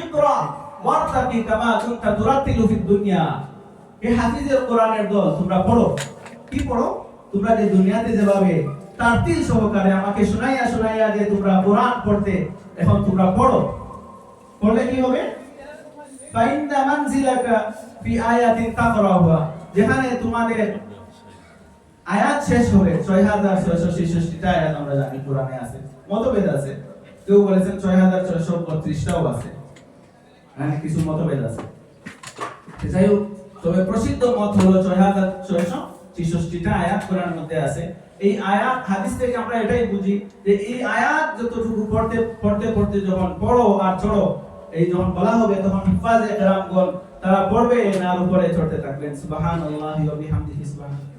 ইকরা ওয়ারতাকি কামা কুনতা তুরাতিলু ফিদ দুনিয়া। এই হাফিজের কোরআনের দল তোমরা পড়ো। কি পড়ো? তোমরা যে দুনিয়াতে যেভাবে তারতিল সহকারে আমাকে শোনাইয়া শোনাইয়া যে তোমরা কোরআন পড়তে, এখন তোমরা পড়ো। পড়লে কি হবে? ফাইন্না মানজিলাকা ফি আয়াতিন তাকরাহুহা, যেখানে তোমাদের আয়াত শেষ হবে। 6666টা আয়াত আমরা জানি কোরআনে আছে, মতভেদ আছে। কেউ বলেছেন 6632টাও আছে, মানে কিছু মতভেদ আছে। যাই হোক, তবে প্রসিদ্ধ মত হলো 6666টা আয়াত কোরআনের মধ্যে আছে। এই আয়াত হাদিস থেকে আমরা এটাই বুঝি যে এই আয়াত যতটুকু পড়তে পড়তে পড়তে যখন পড়ো আর চড়ো, এই যখন বলা হবে তখন হিফাজে কেরামগণ তারা পড়বে আর উপরে চড়তে থাকবেন। সুবহানাল্লাহি ওয়া বিহামদিহি সুবহানাল্লাহ।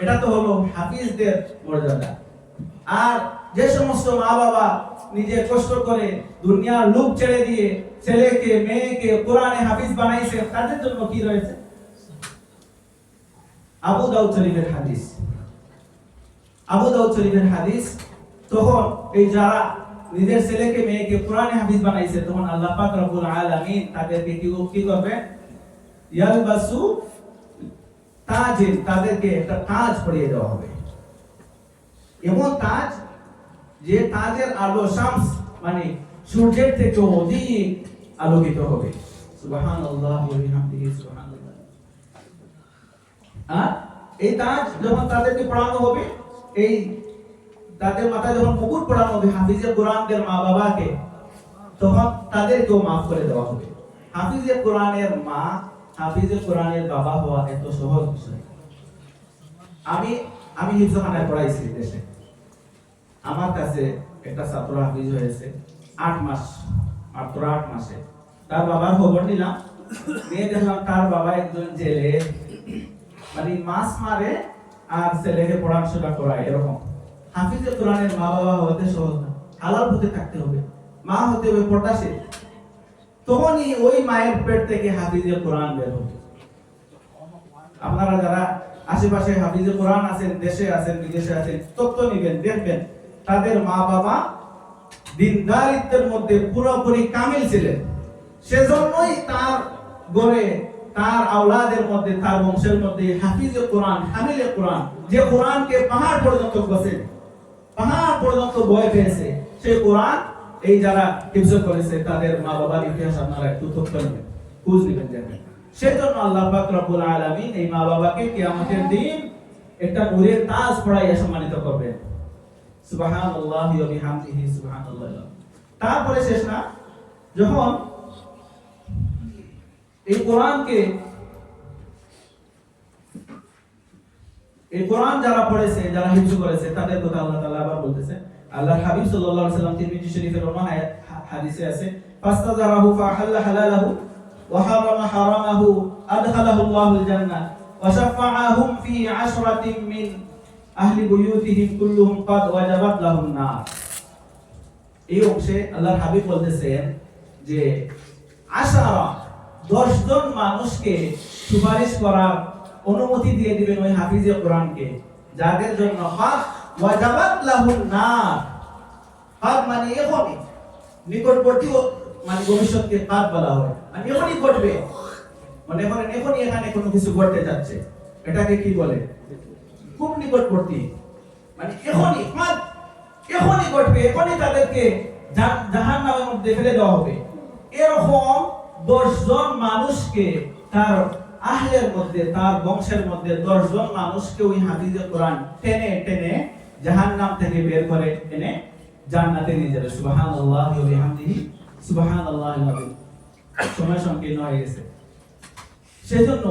এটা তো হলো হাফিজদের মর্যাদা। আর যে সমস্ত মা বাবা নিজে কষ্ট করে দুনিয়ার লোভ ছেড়ে দিয়ে ছেলেকে মেয়েকে কোরআনে হাফিজ বানাইছে, তাদের জন্য কি রয়েছে? আবু দাউদ শরীফের হাদিস, আবু দাউদ শরীফের হাদিস, তখন এই যারা নিজের ছেলেকে মেয়েকে কোরআনে হাফিজ বানাইছে, তখন আল্লাহ পাক রব্বুল আলামিন তাদেরকে কি করবে? ইয়ালবাসু তাজিন, তাদেরকে একটা তাজ পরিয়ে দেওয়া হবে। এমন তাজ যে তাজের আলো শামস মানে সূর্যের থেকে অধিক আলোকিত হবে। সুবহানাল্লাহি ওয়া বিহামদিহি সুবহানাল্লাহ। আর এই তাজ যখন তাদেরকে পড়ানো হবে, এই তাদের মাথায় যখন মুকুট পড়ানো হবে হাফিজে কোরআনদের মা বাবাকে, তখন তাদেরকেও মাফ করে দেওয়া হবে। হাফিজে কোরআনের মা, হাফিজে কোরআনের বাবা হওয়া এত সহজ বিষয়। আমি হিফজখানায় পড়াইছি দেশে। আমার কাছে একটা ছাত্র হাফিজ হয়েছে 8 মাস, মাত্র 8 মাসে। তার বাবার খবর নিলাম, নিয়ে দেখলাম তার বাবা একজন জেলে, মানে মাছ মারে আর ছেলেকে পড়াশোনা করায় এরকম। হাফিজে কোরআনের মা বাবা হতে সহজ না, হালাল পথে থাকতে হবে, মা হতে হবে পর্দাশীল। তখনই ওই মায়ের পেট থেকে হাফিজে কোরআন বের হবে। আপনারা যারা আশেপাশে হাফিজে কোরআন আছেন, দেশে আছেন বিদেশে আছেন, তথ্য নিবেন, দেখবেন তাদের মা বাবা দিনদারিত্বের মধ্যে পুরোপুরি কামিল ছিলেন। সেজন্যই তার গড়ে তার আওলাদের মধ্যে, তার বংশের মধ্যে হাফিজে কোরআন, হামিলে কোরআন, যে কোরআনকে পাহাড় পর্যন্ত বসে, পাহাড় পর্যন্ত বয়ে পেয়েছে, সেই কোরআন এই যারা হিফজ করেছে তাদের মা বাবার ইতিহাস আপনারা একটু তথ্য নেবেন, খোঁজ নেবেন, দেখবেন। সেজন্য আল্লাহ পাক রব্বুল আলামিন এই মা বাবাকে কিয়ামতের দিন একটা নূরের তাজ পরাইয়া সম্মানিত করবেন। সুবহানাল্লাহি ওয়া বিহামদিহি সুবহানাল্লাহ। তারপরে শেষ না, যখন এই কোরআন যারা পড়েছে, যারা হিফজ করেছে, তাদের কথা আল্লাহ তাআলা আবার বলতেছে। আল্লাহর হাবিব সাল্লাল্লাহু আলাইহি ওয়াসাল্লাম তিরমিজি শরীফের অন্য হাদিসে আছে, ফাস্তাজারাহু ফাহাল্লা হালালাহু ওয়া হারামা হারামাহু আদখালাহু আল্লাহুল জান্নাহ ওয়া শাফাআহুম ফি 'আশরাতিন মিন আহলি বুয়ুতিহিম কুল্লুহুম ক্বাদ ওয়াজাবাত লাহুন নার। এই অংশে আল্লাহর হাবিব বলতেছেন যে 10 জন মানুষকে সুপারিশ করার অনুমতি দিয়ে দিবেন ওই হাফিজে কোরআনকে, যাদের জন্য ওয়াজাবাত লাহুন নার। মানে এখনই নিকটবর্তী, মানে ভবিষ্যৎকে কাদ বলা হয়, মানে এখনই ঘটবে, মানে এখনই এখানে কোনো কিছু ঘটতে যাচ্ছে, এটাকে কি বলে? খুব নিকটবর্তী, মানে এখনই ঘটবে, এখনই তাদেরকে জাহান্নামের মধ্যে ফেলে দেওয়া হবে। এরকম 10 জন মানুষকে তার আহলের মধ্যে, তার বংশের মধ্যে 10 জন মানুষকে ওই হাফিজে কোরআন টেনে টেনে জাহান্নাম থেকে বের করে এনে জান্নাতে নিয়ে যাবে। সুবহানাল্লাহি ওয়া বিহামদিহি সুবহানাল্লাহিল আযীম। সময় সংকীর্ণ হয়ে গেছে, সেজন্য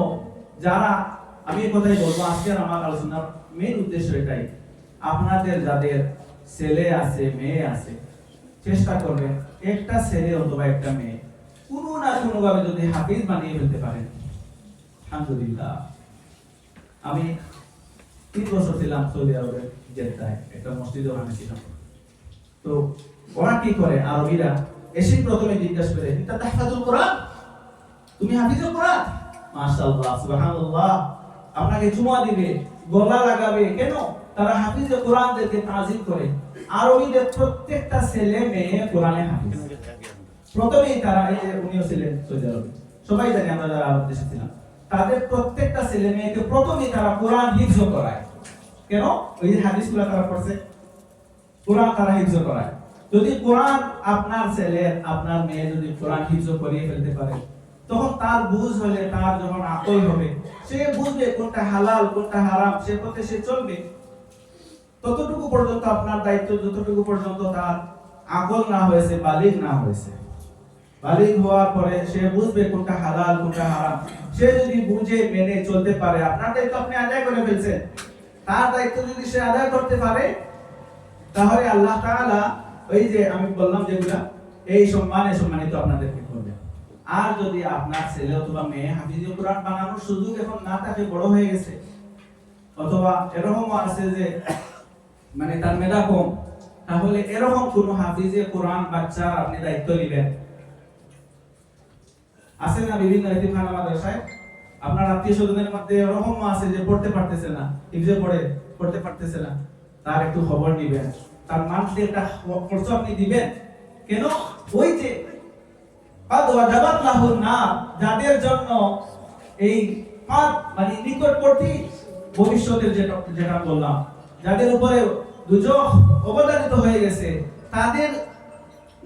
যারা, আমি এই কথাই বলবো, আজকের আমার আলোচনার মেইন উদ্দেশ্য এটাই, আপনাদের যাদের ছেলে আছে, মেয়ে আছে, চেষ্টা করবেন একটা ছেলে অথবা একটা মেয়ে কোনো না কোনো ভাবে যদি হাফিজ বানিয়ে ফেলতে পারেন, আলহামদুলিল্লাহ। আমি 3 বছর ছিলাম সৌদি আরবের জেদ্দায়, একটা মসজিদে ওখানে ছিলাম। তো ওরা কি করে, আরবিরা এসে প্রথমে জিজ্ঞাসা করে, "ইনতা তাহফাজুল কোরআন? তুমি হাফিজুল কোরআন?" মাশাআল্লাহ, সুবহানাল্লাহ। আপনাকে চুমা দিবে, গলা লাগাবে। কেন? তারা হাফিজে কোরআনদেরকে তাজিম করে। আরবিদের প্রত্যেকটা ছেলে মেয়ে কোরআনে হাফিজ। প্রথমেই তারা এই যে উনিও ছিলেন সৌদি আরবে, সবাই জানি আমরা যারা আরব দেশে ছিলাম, তাদের প্রত্যেকটা ছেলে মেয়েকে প্রথমেই তারা কোরআন হিফজ করায়। কেন? ওই যে হাদিসগুলো তারা পড়ছে, কোরআন তারা হিফজ করায়। যদি কোরআন আপনার ছেলে আপনার মেয়ে যদি কোরআন হিফজ করিয়ে ফেলতে পারে, তখন তার বুঝ হলে, তার যখন আকল হবে, সে বুঝবে কোনটা হালাল কোনটা হারাম, সে পথে সে চলবে। ততটুকু পর্যন্ত আপনার দায়িত্ব, যতটুকু পর্যন্ত তার আকল না হয়েছে, বালিগ না হয়েছে। বালিগ হওয়ার পরে সে বুঝবে কোনটা হালাল কোনটা হারাম। সে যদি বুঝে মেনে চলতে পারে, আপনার দায়িত্ব আপনি আদায় করে ফেলছেন। তার দায়িত্ব যদি সে আদায় করতে পারে, তাহলে আল্লাহ তাআলা ওই যে আমি বললাম যেগুলা, এই সম্মানিত আপনাদেরকে করবেন। আর যদি আপনার ছেলে অথবা মেয়ে হাফিজে কোরআন বানানোর সুযোগ এখন না থাকে, বড় হয়ে গেছে, অথবা এরকমও আছে যে মানে তার মেধা কম, তাহলে এরকম কোন হাফিজে কোরআন বাচ্চার আপনি দায়িত্ব নেবেন। আছে না বিভিন্ন এতিমখানা মাদ্রাসায়, আপনার আত্মীয় স্বজনের মধ্যে এরকমও আছে যে পড়তে পারতেছে না, হিফজে পড়তে পারতেছে না, তার একটু খবর নেবেন, তার মান্থলি একটা খরচ আপনি দিবেন। কেন? ওই যে ওয়াজাবাত লাহুন নার, যাদের জন্য এই মানে নিকটবর্তী ভবিষ্যতের যেটা বললাম, যাদের উপরে দুজখ অবধারিত হয়ে গেছে, তাদের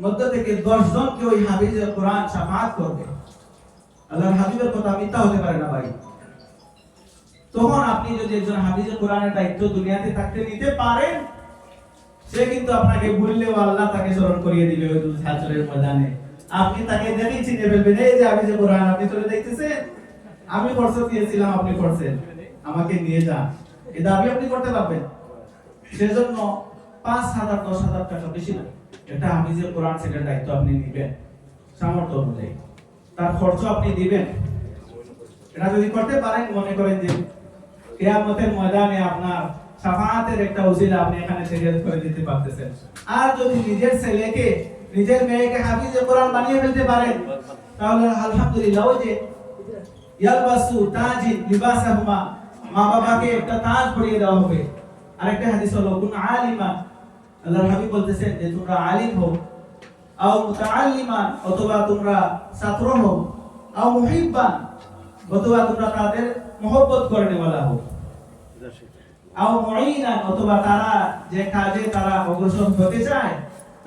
মধ্য থেকে 10 জনকে ওই হাফিজে কোরআন শাফাআত করবে। আল্লাহর হাবিবের কথা মিথ্যা হতে পারে না ভাই। তখন আপনি যদি একজন হাফিজে কোরআনের দায়িত্ব দুনিয়াতে থাকতে নিতে পারেন, সে কিন্তু আপনাকে ভুললেও আল্লাহ তাকে স্মরণ করিয়ে দিবে ওই হাসরের ময়দানে। আপনি তাকে দেখেই চিনে ফেলবেন, এই যে হাফিজে কোরআন, আপনি চলে দেখতেছেন, আমি খরচ দিয়েছিলাম, আপনি করছেন, আমাকে নিয়ে যান। এই দাবি আপনি করতে পারবেন। সেজন্য 5,000 10,000 টাকা বেশি না, এটা হাফিজে কোরআন সেটার দায়িত্ব আপনি নেবেন সামর্থ্য অনুযায়ী, তার খরচ আপনি দিবেন। এটা যদি করতে পারেন, মনে করেন যে কিয়ামতের ময়দানে আপনার শাফাআতের একটা উসিলা আপনি এখানে শরীয়ত করে দিতে পারতেছেন। আর যদি নিজের ছেলেকে নিজের মেয়েকে হাফিজে কোরআন বানিয়ে ফেলতে পারেন, তাহলে আলহামদুলিল্লাহ। ওই যে ইয়ালবাসু তাজিন লিবাসাহুমা, মা বাবাকে একটা তাজ পরিয়ে দেওয়া হবে। আরেকটা হাদিস হলো কুন আলিমা, আল্লাহর হাবিব বলতেছেন যে তোমরা আলিম হও, আও মুতাআল্লিমান, অথবা তোমরা ছাত্র হও, আও মুহিব্বান, অথবা তোমরা তাদের মহব্বত করে নেওয়ালা হও, আও মুঈনান, অথবা তারা যে কাজে তারা অগ্রসর হতে চায়